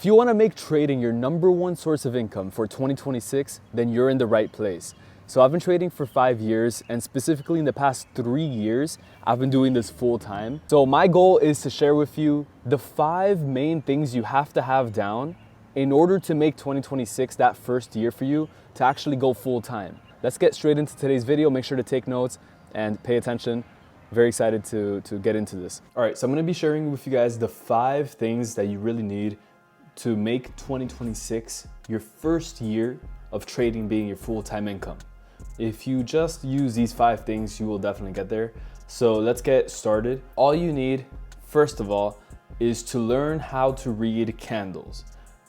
If you want to make trading your #1 source of income for 2026, then you're in the right place. So I've been trading for 5 years, and specifically in the past 3 years, I've been doing this full time. So my goal is to share with you the 5 main things you have to have down in order to make 2026 that first year for you to actually go full time. Let's get straight into today's video. Make sure to take notes and pay attention. Very excited to get into this. All right, so I'm gonna be sharing with you guys the 5 things that you really need to make 2026 your first year of trading being your full-time income. If you just use these 5 things, you will definitely get there. So let's get started. All you need, first of all, is to learn how to read candles.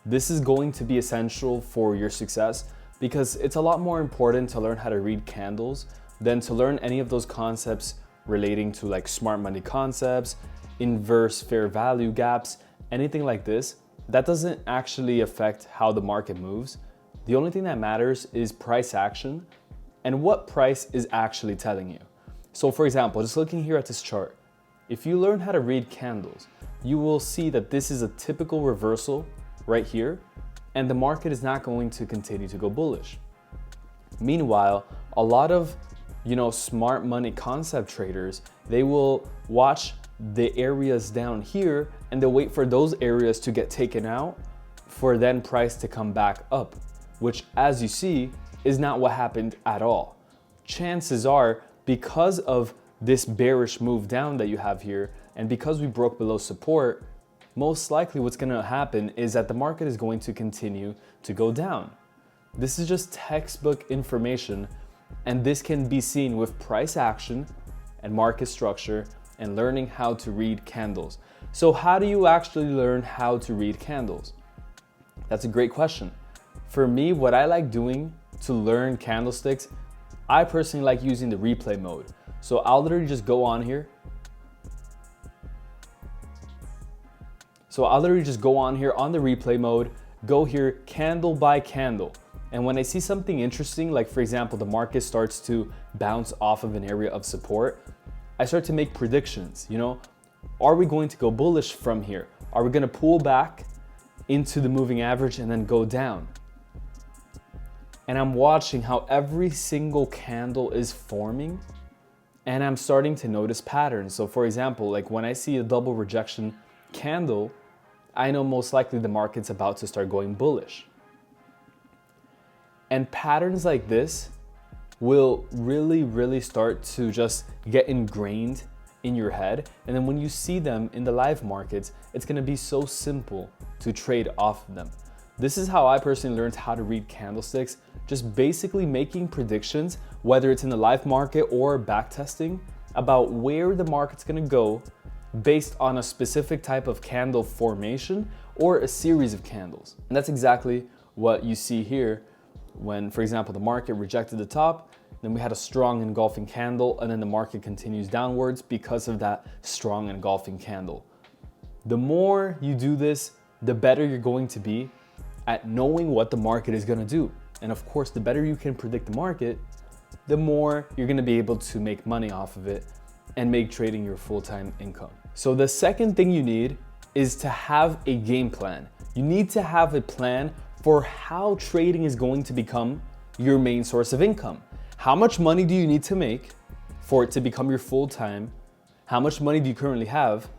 This is going to be essential for your success because it's a lot more important to learn how to read candles than to learn any of those concepts relating to like smart money concepts, inverse fair value gaps, anything like this. That doesn't actually affect how the market moves. The only thing that matters is price action and what price is actually telling you. So for example, just looking here at this chart, if you learn how to read candles, you will see that this is a typical reversal right here, and the market is not going to continue to go bullish. Meanwhile, a lot of smart money concept traders, they will watch the areas down here and they'll wait for those areas to get taken out for then price to come back up, which as you see is not what happened at all. Chances are, because of this bearish move down that you have here and because we broke below support, most likely what's going to happen is that the market is going to continue to go down. This is just textbook information, and this can be seen with price action and market structure and learning how to read candles. So how do you actually learn how to read candles? That's a great question. For me, what I like doing to learn candlesticks, I personally like using the replay mode. So I'll literally just go on here. on the replay mode, go here candle by candle. And when I see something interesting, like for example, the market starts to bounce off of an area of support, I start to make predictions. Are we going to go bullish from here? Are we going to pull back into the moving average and then go down? And I'm watching how every single candle is forming, and I'm starting to notice patterns. So for example, like when I see a double rejection candle, I know most likely the market's about to start going bullish. And patterns like this will really start to just get ingrained in your head. And then when you see them in the live markets, it's gonna be so simple to trade off of them. This is how I personally learned how to read candlesticks, just basically making predictions, whether it's in the live market or backtesting, about where the market's gonna go based on a specific type of candle formation or a series of candles. And that's exactly what you see here when, for example, the market rejected the top, then we had a strong engulfing candle, and then the market continues downwards because of that strong engulfing candle. The more you do this, the better you're going to be at knowing what the market is going to do. And of course, the better you can predict the market, the more you're going to be able to make money off of it and make trading your full-time income. So the second thing you need is to have a game plan. You need to have a plan for how trading is going to become your main source of income. How much money do you need to make for it to become your full-time? How much money do you currently have?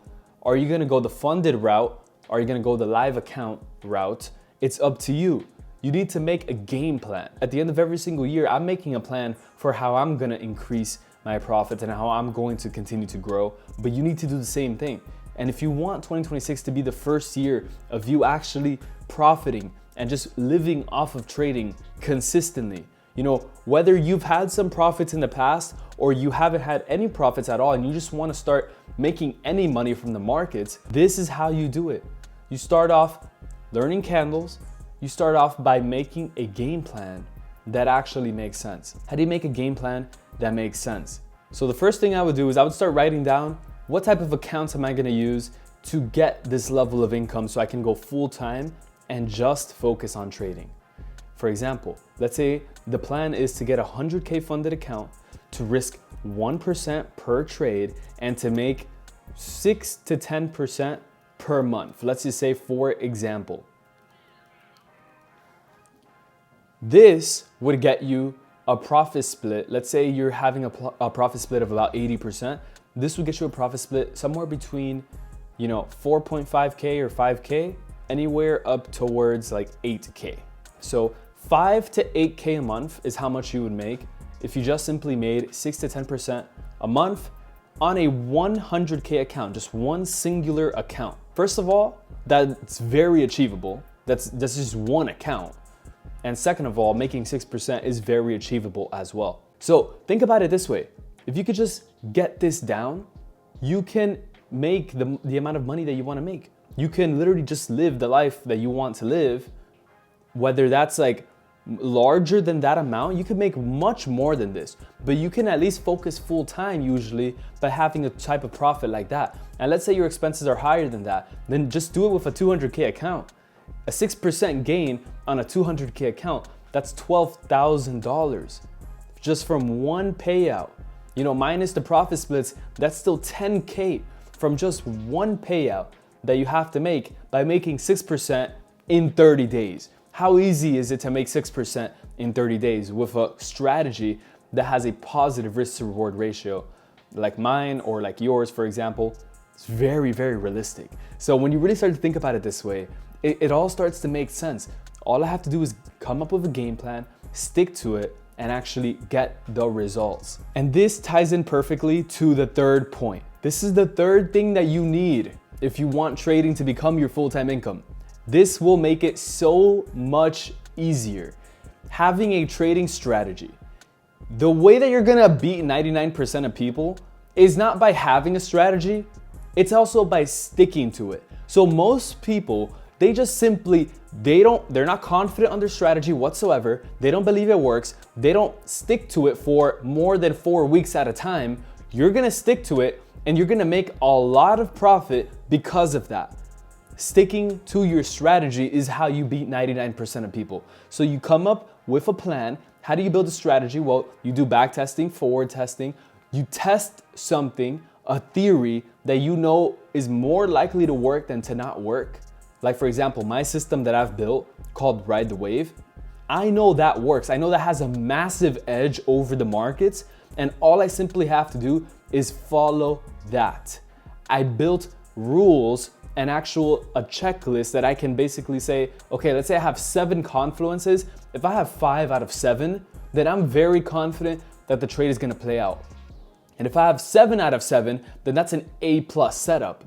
Are you gonna go the funded route? Are you gonna go the live account route? It's up to you. You need to make a game plan. At the end of every single year, I'm making a plan for how I'm gonna increase my profits and how I'm going to continue to grow, but you need to do the same thing. And if you want 2026 to be the first year of you actually profiting and just living off of trading consistently, whether you've had some profits in the past or you haven't had any profits at all and you just want to start making any money from the markets, this is how you do it. You start off learning candles. You start off by making a game plan that actually makes sense. How do you make a game plan that makes sense? So the first thing I would do is I would start writing down what type of accounts am I going to use to get this level of income so I can go full time and just focus on trading. For example, let's say the plan is to get a 100K funded account, to risk 1% per trade, and to make 6 to 10% per month. Let's just say, for example, This would get you a profit split. Let's say you're having a profit split of about 80%. This would get you a profit split somewhere between, 4.5K or 5K, anywhere up towards like 8K. So 5 to 8K a month is how much you would make if you just simply made 6 to 10% a month on a 100K account, just one singular account. First of all, that's very achievable. That's just one account. And second of all, making 6% is very achievable as well. So think about it this way. If you could just get this down, you can make the amount of money that you want to make. You can literally just live the life that you want to live. Whether that's like larger than that amount, you could make much more than this, but you can at least focus full time usually by having a type of profit like that. And let's say your expenses are higher than that, then just do it with a 200K account. A 6% gain on a 200K account, that's $12,000 just from one payout. Minus the profit splits, that's still 10K from just one payout that you have to make by making 6% in 30 days. How easy is it to make 6% in 30 days with a strategy that has a positive risk to reward ratio like mine or like yours, for example? It's very, very realistic. So when you really start to think about it this way, it all starts to make sense. All I have to do is come up with a game plan, stick to it, and actually get the results. And this ties in perfectly to the third point. This is the third thing that you need if you want trading to become your full-time income. This will make it so much easier. Having a trading strategy. The way that you're gonna beat 99% of people is not by having a strategy, it's also by sticking to it. So most people, they just simply, they're not confident on their strategy whatsoever. They don't believe it works. They don't stick to it for more than 4 weeks at a time. You're gonna stick to it and you're gonna make a lot of profit because of that. Sticking to your strategy is how you beat 99% of people. So you come up with a plan. How do you build a strategy? Well, you do back testing, forward testing. You test something, a theory that you know is more likely to work than to not work. Like for example, my system that I've built called Ride the Wave, I know that works. I know that has a massive edge over the markets, and all I simply have to do is follow that. I built rules and a checklist that I can basically say, okay, let's say I have 7 confluences. If I have 5 out of 7, then I'm very confident that the trade is gonna play out. And if I have 7 out of 7, then that's an A+ setup.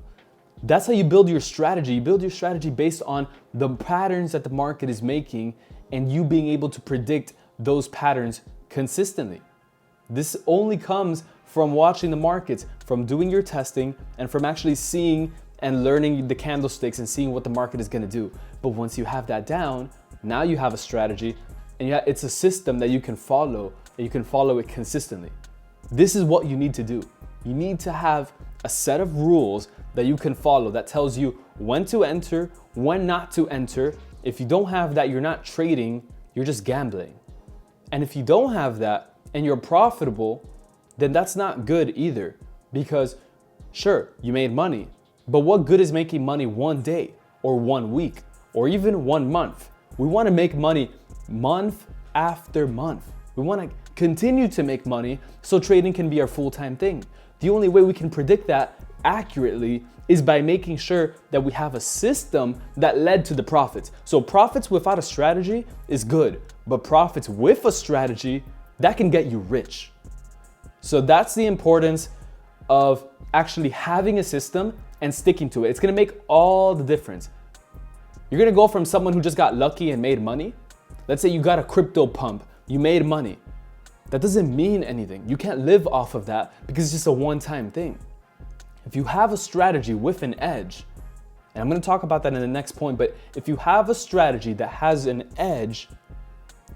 That's how you build your strategy. You build your strategy based on the patterns that the market is making and you being able to predict those patterns consistently. This only comes from watching the markets, from doing your testing, and from actually seeing and learning the candlesticks and seeing what the market is gonna do. But once you have that down, now you have a strategy, and it's a system that you can follow, and you can follow it consistently. This is what you need to do. You need to have a set of rules that you can follow that tells you when to enter, when not to enter. If you don't have that, you're not trading, you're just gambling. And if you don't have that and you're profitable, then that's not good either. Because sure, you made money, but what good is making money one day or 1 week or even 1 month? We want to make money month after month. We want to continue to make money so trading can be our full-time thing. The only way we can predict that accurately is by making sure that we have a system that led to the profits. So profits without a strategy is good, but profits with a strategy, that can get you rich. So that's the importance of actually having a system and sticking to it. It's gonna make all the difference. You're gonna go from someone who just got lucky and made money. Let's say you got a crypto pump, you made money. That doesn't mean anything. You can't live off of that because it's just a one-time thing. If you have a strategy with an edge, and I'm gonna talk about that in the next point, but if you have a strategy that has an edge,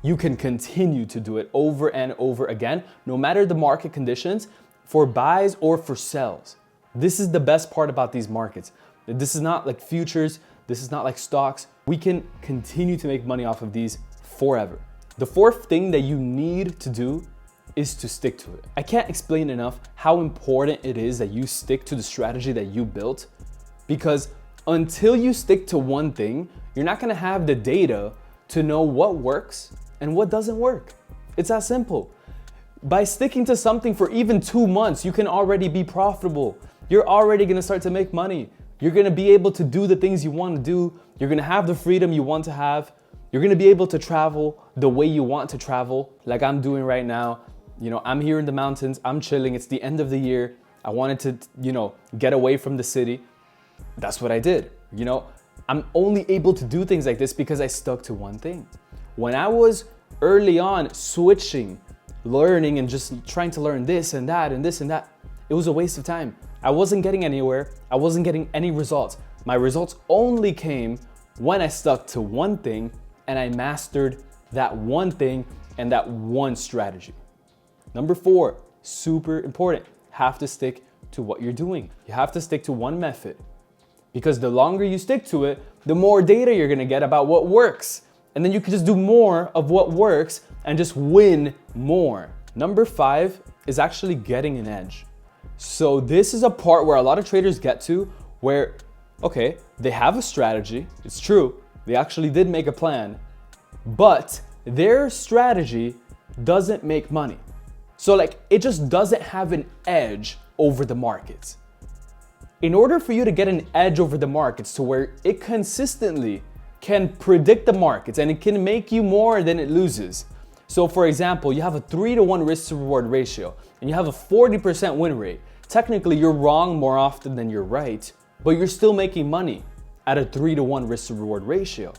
you can continue to do it over and over again, no matter the market conditions, for buys or for sells. This is the best part about these markets. This is not like futures, this is not like stocks. We can continue to make money off of these forever. The fourth thing that you need to do is to stick to it. I can't explain enough how important it is that you stick to the strategy that you built, because until you stick to one thing, you're not gonna have the data to know what works and what doesn't work. It's that simple. By sticking to something for even 2 months, you can already be profitable. You're already gonna start to make money. You're gonna be able to do the things you wanna do. You're gonna have the freedom you want to have. You're gonna be able to travel the way you want to travel, like I'm doing right now. You know, I'm here in the mountains, I'm chilling, it's the end of the year. I wanted to, get away from the city. That's what I did. I'm only able to do things like this because I stuck to one thing. When I was early on switching, learning and just trying to learn this and that and this and that, it was a waste of time. I wasn't getting anywhere. I wasn't getting any results. My results only came when I stuck to one thing and I mastered that one thing and that one strategy. Number 4, super important, have to stick to what you're doing. You have to stick to one method, because the longer you stick to it, the more data you're gonna get about what works. And then you can just do more of what works and just win more. Number 5 is actually getting an edge. So this is a part where a lot of traders get to where, okay, they have a strategy, it's true, they actually did make a plan, but their strategy doesn't make money. So it just doesn't have an edge over the markets. In order for you to get an edge over the markets to where it consistently can predict the markets and it can make you more than it loses. So for example, you have a 3-to-1 risk to reward ratio and you have a 40% win rate. Technically, you're wrong more often than you're right, but you're still making money at a 3-to-1 risk to reward ratio.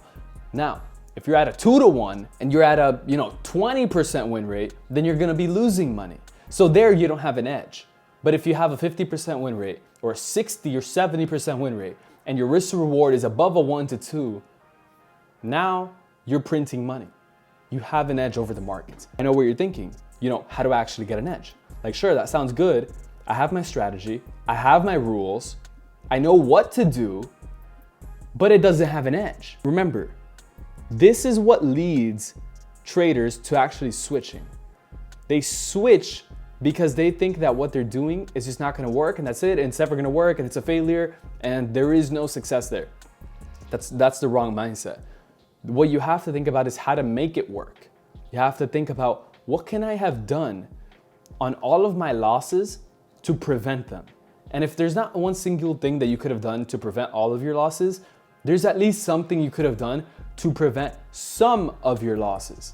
Now, if you're at a 2-to-1 and you're at a 20% win rate, then you're gonna be losing money. So there you don't have an edge. But if you have a 50% win rate or a 60 or 70% win rate and your risk to reward is above a 1 to 2, now you're printing money. You have an edge over the markets. I know what you're thinking. How do I actually get an edge? Sure, that sounds good. I have my strategy. I have my rules. I know what to do, but it doesn't have an edge. Remember, this is what leads traders to actually switching. They switch because they think that what they're doing is just not gonna work and that's it, and it's never gonna work and it's a failure and there is no success there. That's the wrong mindset. What you have to think about is how to make it work. You have to think about, what can I have done on all of my losses to prevent them? And if there's not one single thing that you could have done to prevent all of your losses, there's at least something you could have done to prevent some of your losses.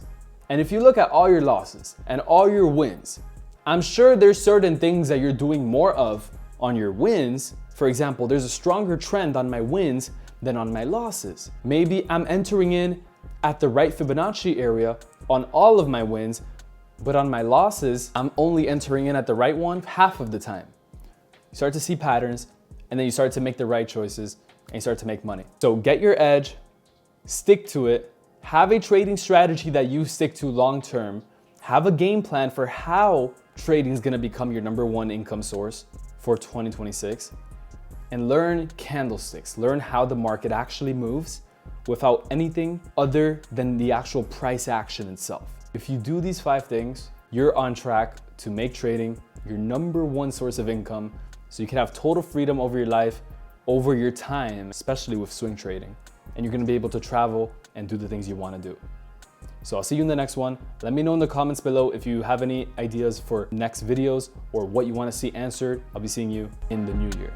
And if you look at all your losses and all your wins, I'm sure there's certain things that you're doing more of on your wins. For example, there's a stronger trend on my wins than on my losses. Maybe I'm entering in at the right Fibonacci area on all of my wins, but on my losses, I'm only entering in at the right one half of the time. You start to see patterns, and then you start to make the right choices, and you start to make money. So get your edge, stick to it, have a trading strategy that you stick to long term, have a game plan for how trading is gonna become your number 1 income source for 2026, and learn candlesticks, learn how the market actually moves without anything other than the actual price action itself. If you do these 5 things, you're on track to make trading your number 1 source of income, so you can have total freedom over your life, over your time, especially with swing trading, and you're gonna be able to travel and do the things you wanna do. So I'll see you in the next one. Let me know in the comments below if you have any ideas for next videos or what you wanna see answered. I'll be seeing you in the new year.